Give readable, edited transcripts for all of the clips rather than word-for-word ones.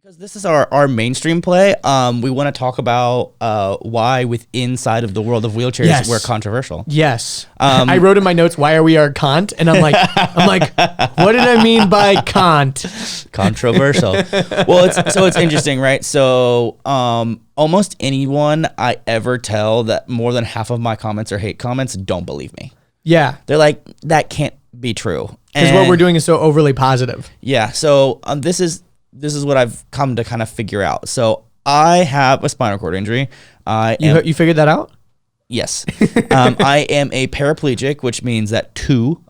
Because this is our mainstream play, we want to talk about why inside of the world of wheelchairs we're controversial. Yes. I wrote in my notes, why are we our Kant? And I'm like, what did I mean by Kant? Controversial. Well, it's interesting, right? So almost anyone I ever tell that more than half of my comments are hate comments don't believe me. Yeah. They're like, that can't be true. Because what we're doing is so overly positive. Yeah. So this is what I've come to kind of figure out. So I have a spinal cord injury. You figured that out? Yes. I am a paraplegic, which means that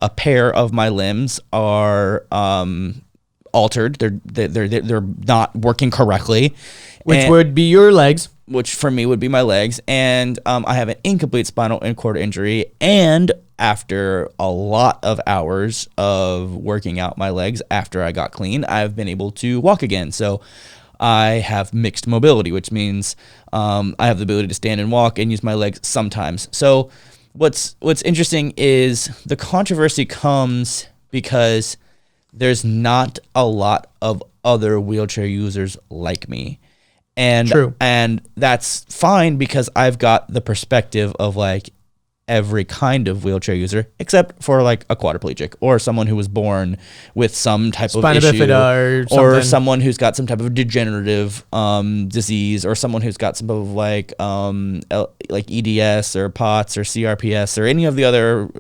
a pair of my limbs are altered. They're not working correctly. Which would be your legs. Which for me would be my legs. And I have an incomplete spinal cord injury. And after a lot of hours of working out my legs after I got clean, I've been able to walk again. So I have mixed mobility, which means I have the ability to stand and walk and use my legs sometimes. So what's interesting is the controversy comes because there's not a lot of other wheelchair users like me. And True. And that's fine because I've got the perspective of like every kind of wheelchair user, except for like a quadriplegic or someone who was born with some type of spina issue, bifida or someone who's got some type of degenerative disease, or someone who's got some of like EDS or POTS or CRPS or any of the other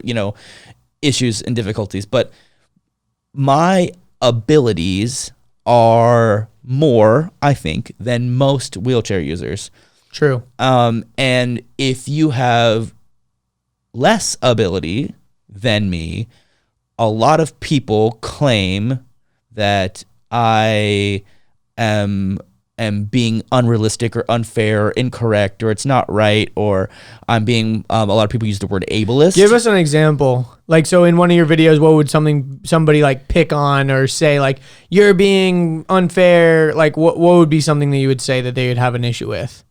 issues and difficulties. But my abilities are more, I think, than most wheelchair users. True. And if you have less ability than me, a lot of people claim that I am being unrealistic or unfair or incorrect, or it's not right, or I'm being a lot of people use the word ableist. Give us an example. Like, so in one of your videos, what would somebody like pick on or say, like, you're being unfair? Like, what would be something that you would say that they would have an issue with?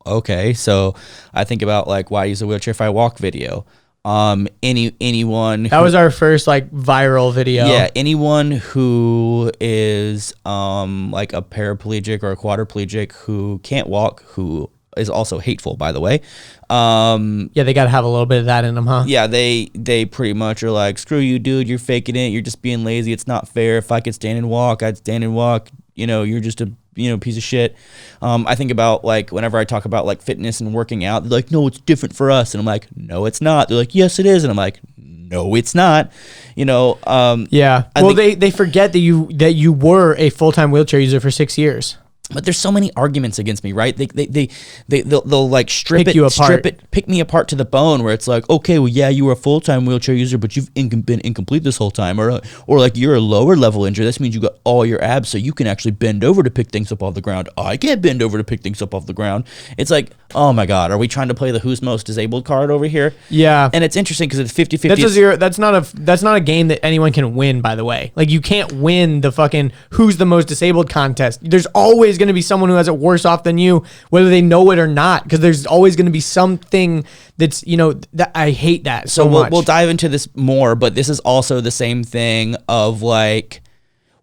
Okay, so I think about like why I use a wheelchair if I walk video. Anyone that was our first like viral video. Yeah, anyone who is like a paraplegic or a quadriplegic who can't walk, who is also hateful, by the way. Yeah, they got to have a little bit of that in them, huh? Yeah, they pretty much are like, screw you, dude, you're faking it, you're just being lazy, it's not fair. If I could stand and walk, I'd stand and walk. You're just a piece of shit. I think about like whenever I talk about like fitness and working out, they're like, no, it's different for us. And I'm like, no, it's not. They're like, yes, it is. And I'm like, no, it's not. Yeah. Well, they forget that you were a full-time wheelchair user for 6 years. But there's so many arguments against me, right? They'll like pick me apart to the bone, where it's like, okay, well, yeah, you were a full-time wheelchair user, but you've been incomplete this whole time, or like you're a lower level injury. This means you got all your abs, so you can actually bend over to pick things up off the ground. I can't bend over to pick things up off the ground. It's like, oh my God, are we trying to play the who's most disabled card over here? Yeah, and it's interesting because it's 50-50. That's not a game that anyone can win. By the way, like you can't win the fucking who's the most disabled contest. There's always going to be someone who has it worse off than you, whether they know it or not, because there's always going to be something that's that I hate that so much. We'll dive into this more, but this is also the same thing of like,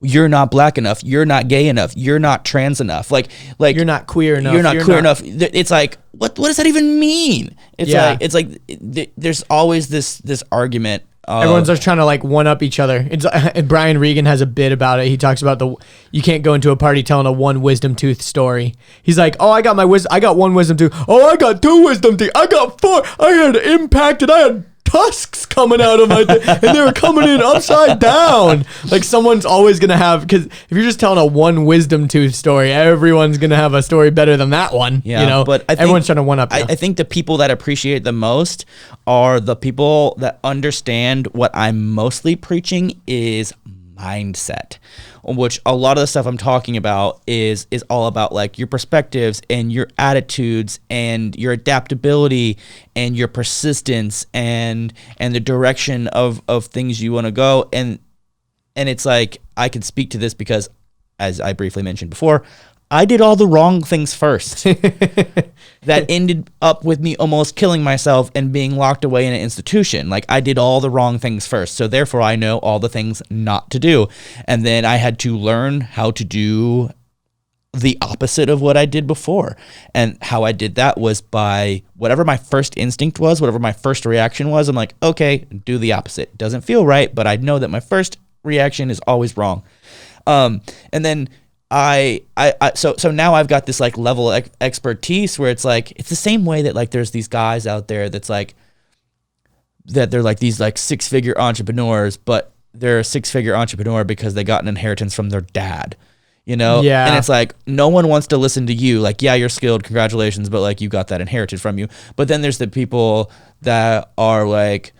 you're not black enough, you're not gay enough, you're not trans enough, like you're not queer enough, you're not queer enough. It's like, what does that even mean? It's like there's always this argument. Everyone's just trying to like one up each other. Brian Regan has a bit about it. He talks about you can't go into a party telling a one wisdom tooth story. He's like, oh, I got one wisdom tooth. Oh, I got two wisdom teeth. I got four. I had impacted. I had tusks coming out of my thing, and they were coming in upside down. Like someone's always gonna have, because if you're just telling a one wisdom tooth story, everyone's gonna have a story better than that one. Yeah, but everyone's trying to one up you. I think the people that appreciate it the most are the people that understand what I'm mostly preaching is mindset, which a lot of the stuff I'm talking about is all about like your perspectives and your attitudes and your adaptability and your persistence and the direction of things you want to go. And it's like, I can speak to this because, as I briefly mentioned before, I did all the wrong things first. That ended up with me almost killing myself and being locked away in an institution. Like, I did all the wrong things first. So therefore I know all the things not to do. And then I had to learn how to do the opposite of what I did before. And how I did that was by whatever my first instinct was, whatever my first reaction was, I'm like, okay, do the opposite. Doesn't feel right, but I know that my first reaction is always wrong. And then so now I've got this like level of expertise where it's like, it's the same way that like there's these guys out there that's like, that they're like these like 6-figure entrepreneurs, but they're a 6-figure entrepreneur because they got an inheritance from their dad, you know? Yeah. And it's like, no one wants to listen to you. Like, yeah, you're skilled, congratulations, but like you got that inherited from you. But then there's the people that are like,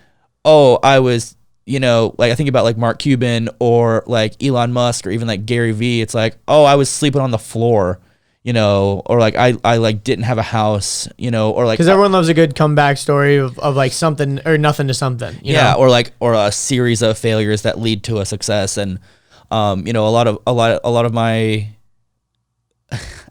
oh, I was, you know, like I think about like Mark Cuban or like Elon Musk or even like Gary Vee. It's like, oh, I was sleeping on the floor, you know, or like I like didn't have a house, you know, or like, because everyone loves a good comeback story of like something or nothing to something. You know? or a series of failures that lead to a success. And you know, a lot of my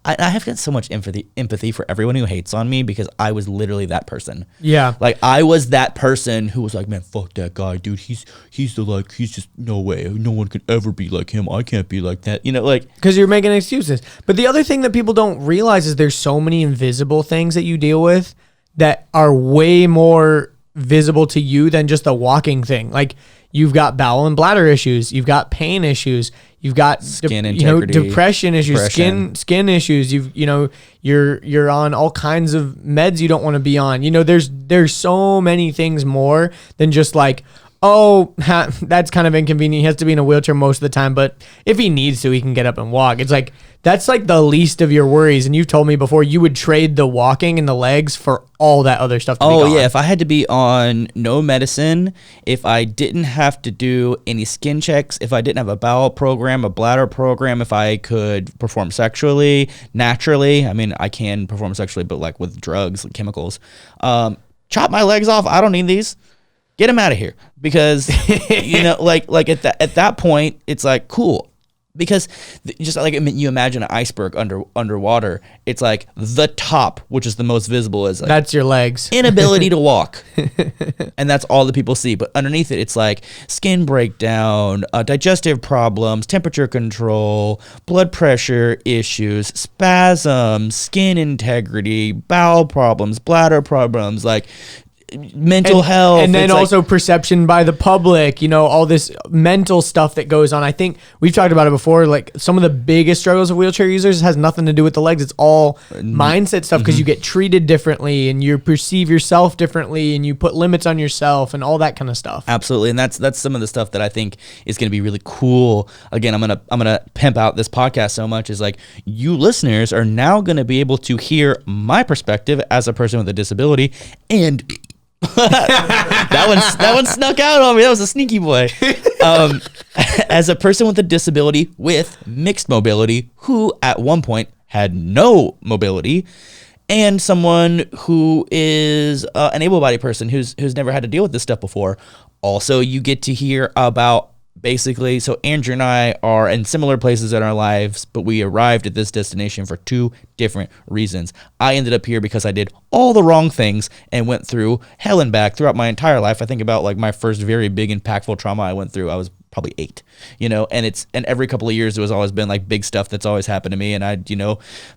I have got so much empathy for everyone who hates on me because I was literally that person. Yeah. Like, I was that person who was like, man, fuck that guy, dude. He's just no way. No one could ever be like him. I can't be like that. You know, like. Because you're making excuses. But the other thing that people don't realize is there's so many invisible things that you deal with that are way more visible to you than just the walking thing. Like, you've got bowel and bladder issues. You've got pain issues. You've got skin integrity, depression issues, skin issues. You're on all kinds of meds you don't want to be on. You know, there's so many things more than just like, oh, that's kind of inconvenient. He has to be in a wheelchair most of the time, but if he needs to, he can get up and walk. It's like, that's like the least of your worries. And you've told me before you would trade the walking and the legs for all that other stuff to be gone. Yeah, if I had to be on no medicine, if I didn't have to do any skin checks, if I didn't have a bowel program, a bladder program, if I could perform sexually, naturally, I mean, I can perform sexually, but like with drugs, like chemicals, chop my legs off. I don't need these. Get them out of here. Because, you know, like at that point, it's like, cool. Because just like you imagine an iceberg underwater, it's like the top, which is the most visible, is like that's your legs, inability to walk, and that's all that people see. But underneath it, it's like skin breakdown, digestive problems, temperature control, blood pressure issues, spasms, skin integrity, bowel problems, bladder problems, like mental health, and then also perception by the public, you know, all this mental stuff that goes on. I think we've talked about it before, like some of the biggest struggles of wheelchair users has nothing to do with the legs. It's all mindset stuff, because you get treated differently and you perceive yourself differently and you put limits on yourself and all that kind of stuff. Absolutely. And that's some of the stuff that I think is going to be really cool. Again, I'm going to pimp out this podcast so much, is like, you listeners are now going to be able to hear my perspective as a person with a disability. And that one snuck out on me. That was a sneaky boy. As a person with a disability with mixed mobility, who at one point had no mobility, and someone who is an able-bodied person who's never had to deal with this stuff before. Also, you get to hear about basically, so Andrew and I are in similar places in our lives, but we arrived at this destination for 2 different reasons. I ended up here because I did all the wrong things and went through hell and back throughout my entire life. I think about like my first very big impactful trauma I went through, I was probably 8, you know, and every couple of years it was always been like big stuff that's always happened to me. And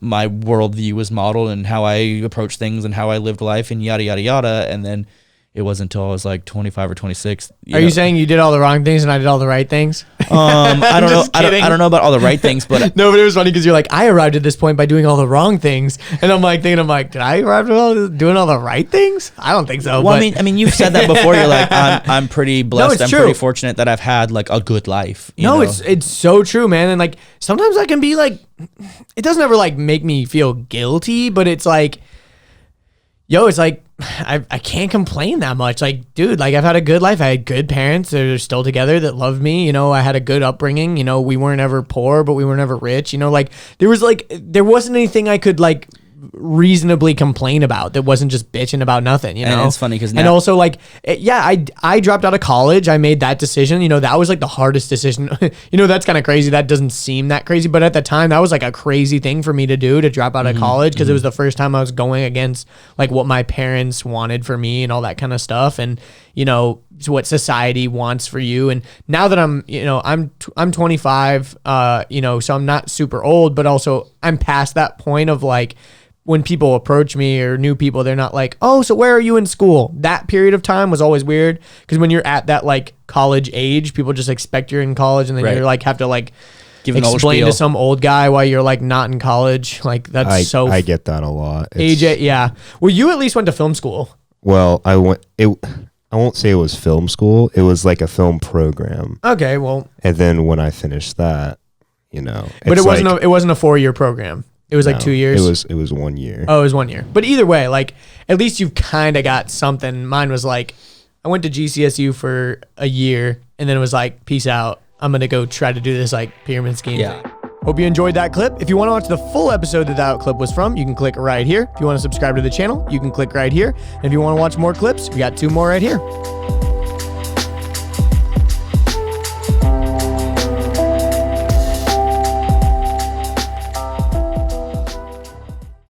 my worldview was modeled and how I approached things and how I lived life and yada, yada, yada. And then it wasn't until I was like 25 or 26. You saying you did all the wrong things and I did all the right things? I don't know. I don't know about all the right things, but no, but it was funny because you're like, I arrived at this point by doing all the wrong things, and I'm like, did I arrive at doing all the right things? I don't think so. Well, I mean, you've said that before. You're like, I'm pretty blessed. No, I'm pretty fortunate that I've had like a good life. You know? It's so true, man. And like sometimes I can be like, it doesn't ever like make me feel guilty, but it's like, it's like, I can't complain that much. Like, dude, like I've had a good life. I had good parents that are still together that loved me. You know, I had a good upbringing. You know, we weren't ever poor, but we were never rich. You know, like there wasn't anything I could like reasonably complain about, that wasn't just bitching about nothing, you know? And it's funny because and also like, I dropped out of college. I made that decision. You know, that was like the hardest decision. You know, that's kind of crazy. That doesn't seem that crazy, but at the time that was like a crazy thing for me to do, to drop out of college, because it was the first time I was going against like what my parents wanted for me and all that kind of stuff. And, you know, what society wants for you. And now that I'm, you know, I'm 25, you know, so I'm not super old, but also I'm past that point of like, when people approach me or new people, they're not like, oh, so where are you in school? That period of time was always weird, because when you're at that like college age, people just expect you're in college, and then you're like, have to like explain to some old guy why you're like not in college. Like that's I get that a lot. AJ, yeah. Well, you at least went to film school. Well, I won't say it was film school. It was like a film program. Okay, well. And then when I finished that, you know. But it wasn't it wasn't a 4-year program. It was like 2 years. It was 1 year. Oh, it was 1 year. But either way, like at least you've kind of got something. Mine was like, I went to GCSU for a year, and then it was like, peace out. I'm gonna go try to do this like pyramid scheme thing. Hope you enjoyed that clip. If you want to watch the full episode that clip was from, you can click right here. If you want to subscribe to the channel, you can click right here. And if you want to watch more clips, we got 2 more right here.